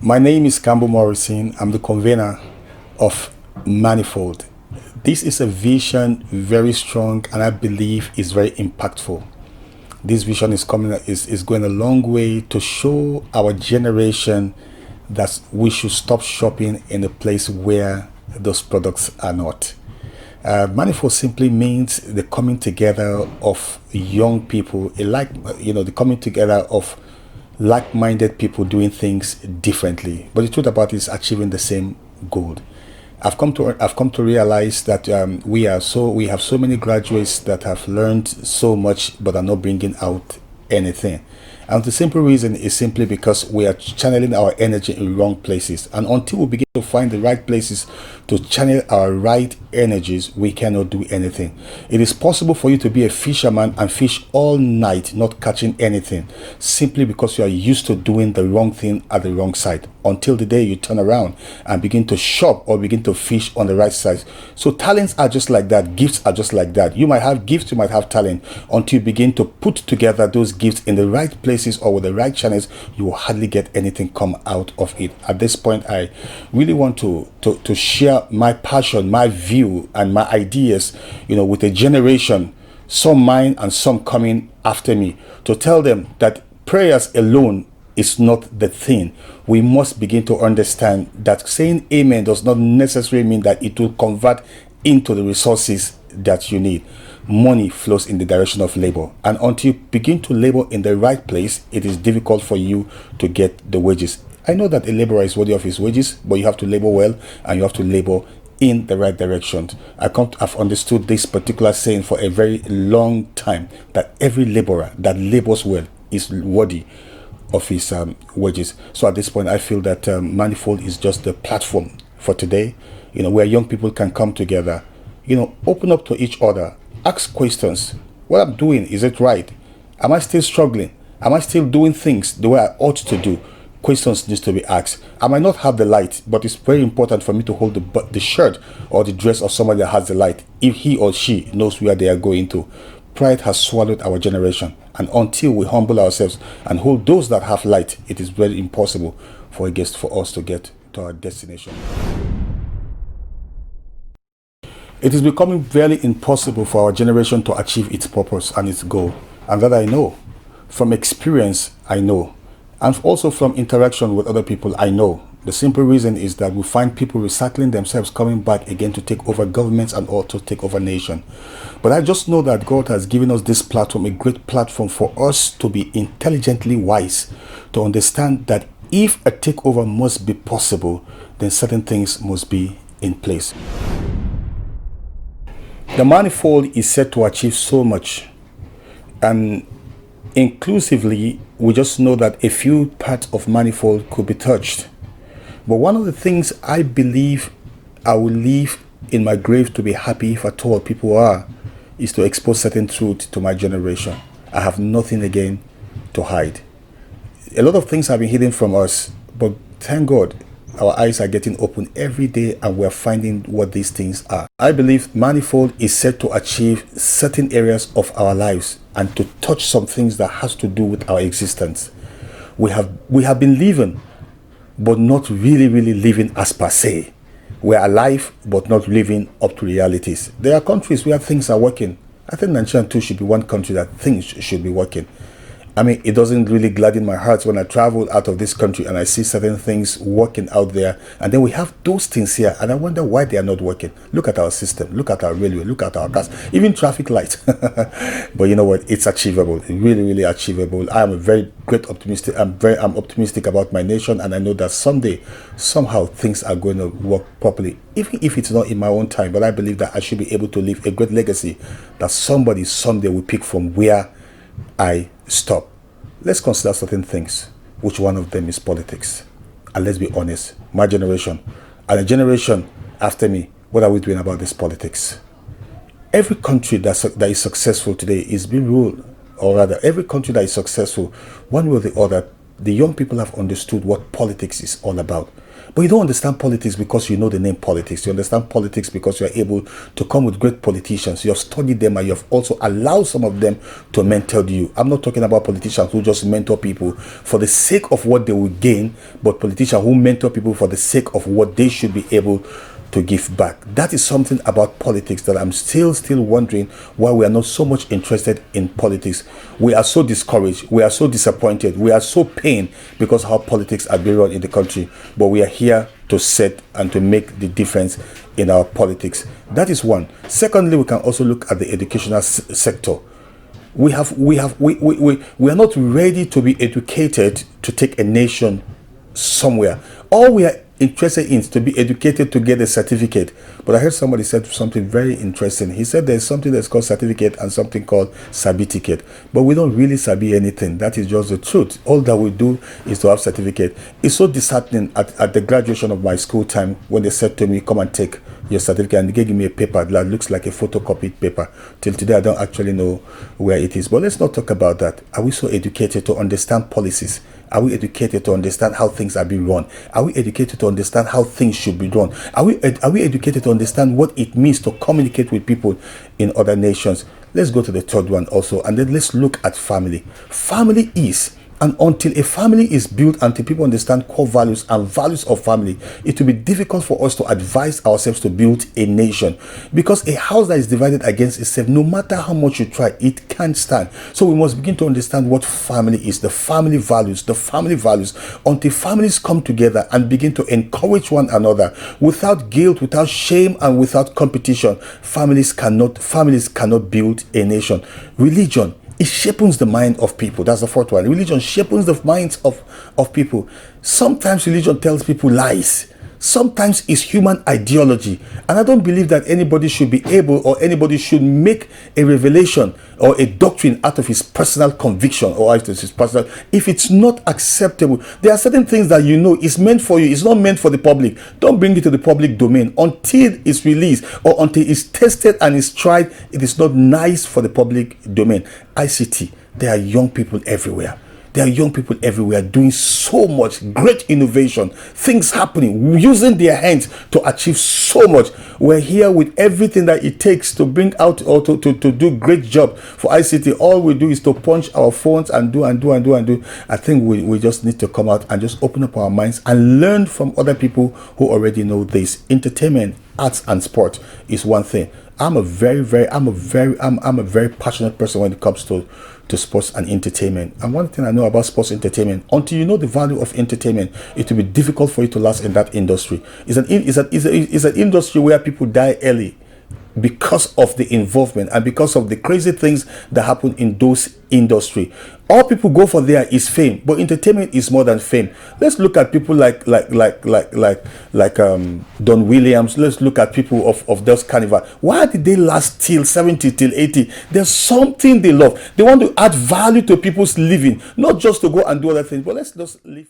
My name is Skambo Morrison. I'm the convener of Manifold. This is a vision very strong and I believe is very impactful. This vision is going a long way to show our generation that we should stop shopping in a place where those products are not. Manifold simply means the coming together of young people, the coming together of like-minded people doing things differently. But the truth about it is achieving the same goal. I've come to realize that we have so many graduates that have learned so much but are not bringing out anything. And the simple reason is simply because we are channeling our energy in wrong places. And until we begin to find the right places to channel our right energies, we cannot do anything. It is possible for you to be a fisherman and fish all night, not catching anything, simply because you are used to doing the wrong thing at the wrong side, until the day you turn around and begin to shop or begin to fish on the right side. So talents are just like that. Gifts are just like that. You might have gifts, you might have talent. Until you begin to put together those gifts in the right places or with the right channels, you will hardly get anything come out of it. At this point, I really want to share my passion, my view, and my ideas, with a generation, some mine and some coming after me, to tell them that prayers alone is not the thing. We must begin to understand that saying amen does not necessarily mean that it will convert into the resources that you need. Money flows in the direction of labor, and until you begin to labor in the right place, it is difficult for you to get the wages. I know that a laborer is worthy of his wages, but you have to labor well and you have to labor in the right direction. I've understood this particular saying for a very long time, that every laborer that labors well is worthy of his wages. So at this point, I feel that Manifold is just the platform for today, where young people can come together, open up to each other, ask questions. What I'm doing, is it right? Am I still struggling? Am I still doing things the way I ought to do? Questions needs to be asked. I might not have the light, but it's very important for me to hold the shirt or the dress of somebody that has the light, if he or she knows where they are going to. Pride has swallowed our generation, and until we humble ourselves and hold those that have light, it is very impossible for us to get to our destination. It is becoming very impossible for our generation to achieve its purpose and its goal, and that I know. From experience, I know. And also from interaction with other people, I know. The simple reason is that we find people recycling themselves, coming back again to take over governments and also take over nation. But I just know that God has given us this platform, a great platform for us to be intelligently wise, to understand that if a takeover must be possible, then certain things must be in place. The Manifold is set to achieve so much, and inclusively, we just know that a few parts of Manifold could be touched. But one of the things I believe I will leave in my grave to be happy if at all people are, is to expose certain truth to my generation. I have nothing again to hide. A lot of things have been hidden from us, but thank God, our eyes are getting open every day and we're finding what these things are. I believe Manifold is set to achieve certain areas of our lives and to touch some things that has to do with our existence. We have been living, but not really living as per se. We're alive, but not living up to realities. There are countries where things are working. I think Nigeria too should be one country that things should be working. I mean, it doesn't really gladden my heart when I travel out of this country and I see certain things working out there. And then we have those things here. And I wonder why they are not working. Look at our system. Look at our railway. Look at our gas. Even traffic lights. But you know what? It's achievable. Really achievable. I am a very great optimistic. I'm optimistic about my nation. And I know that someday, somehow, things are going to work properly. Even if it's not in my own time. But I believe that I should be able to leave a great legacy that somebody someday will pick from where I stop. Let's consider certain things. Which one of them is politics? And let's be honest, my generation and the generation after me, what are we doing about this politics? Every country that is successful today is being ruled, or rather, every country that is successful, one way or the other, the young people have understood what politics is all about. But you don't understand politics because you know the name politics. You understand politics because you are able to come with great politicians. You have studied them and you have also allowed some of them to mentor you. I'm not talking about politicians who just mentor people for the sake of what they will gain, but politicians who mentor people for the sake of what they should be able to give back. That is something about politics that I'm still wondering why we are not so much interested in politics. We are so discouraged, we are so disappointed, we are so pained because how politics are being run in the country. But we are here to set and to make the difference in our politics. That is one. Secondly, we can also look at the educational sector. We are not ready to be educated to take a nation somewhere. All we are interested in is to be educated to get a certificate. But I heard somebody said something very interesting. He said there's something that's called certificate and something called sabbatificate. But we don't really sabi anything. That is just the truth. All that we do is to have certificate. It's so disheartening at the graduation of my school time when they said to me, come and take your certificate, and they gave me a paper that looks like a photocopied paper. Till today I don't actually know where it is. But let's not talk about that. Are we so educated to understand policies? Are we educated to understand how things are being run? Are we educated to understand how things should be done? Are we educated to understand what it means to communicate with people in other nations? Let's go to the third one also, and then let's look at family. Family is, and until a family is built, until people understand core values and values of family, it will be difficult for us to advise ourselves to build a nation. Because a house that is divided against itself, no matter how much you try, it can't stand. So we must begin to understand what family is, the family values. Until families come together and begin to encourage one another without guilt, without shame, and without competition, families cannot build a nation. Religion, it shapes the mind of people. That's the fourth one. Religion shapes the minds of people. Sometimes religion tells people lies. Sometimes it's human ideology. And I don't believe that anybody should be able, or anybody should make a revelation or a doctrine out of his personal conviction or out of his personal. If it's not acceptable, there are certain things that you know is meant for you. It's not meant for the public. Don't bring it to the public domain until it's released or until it's tested and it's tried. It is not nice for the public domain. ICT, there are young people everywhere. There are young people everywhere doing so much great innovation, things happening, using their hands to achieve so much. We're here with everything that it takes to bring out or to do great job for ICT. All we do is to punch our phones and do. I think we just need to come out and just open up our minds and learn from other people who already know this. Entertainment, arts and sport is one thing. I'm a very passionate person when it comes to sports and entertainment. And one thing I know about sports entertainment, until you know the value of entertainment, it will be difficult for you to last in that industry. It's an industry where people die early because of the involvement and because of the crazy things that happen in those industry. All people go for there is fame, but entertainment is more than fame. Let's look at people like Don Williams. Let's look at people of those carnival. Why did they last till 70, till 80? There's something they love. They want to add value to people's living, not just to go and do other things. But let's just live.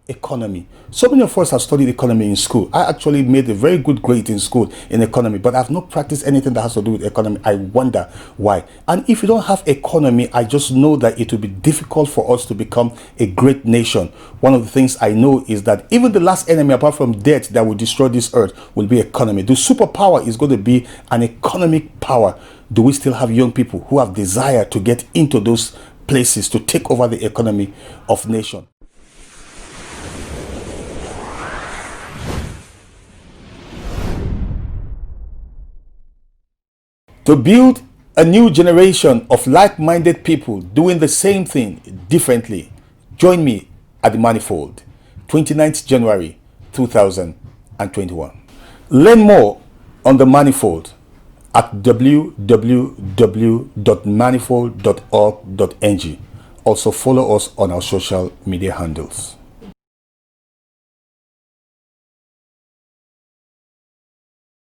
Economy. So many of us have studied economy in school. I actually made a very good grade in school in economy, but I've not practiced anything that has to do with economy. I wonder why. And if you don't have economy, I just know that it will be difficult for us to become a great nation. One of the things I know is that even the last enemy, apart from death, that will destroy this earth will be economy. The superpower is going to be an economic power. Do we still have young people who have desire to get into those places to take over the economy of nation? To build a new generation of like-minded people doing the same thing differently, join me at the Manifold, 29th January 2021. Learn more on the Manifold at www.manifold.org.ng. Also follow us on our social media handles.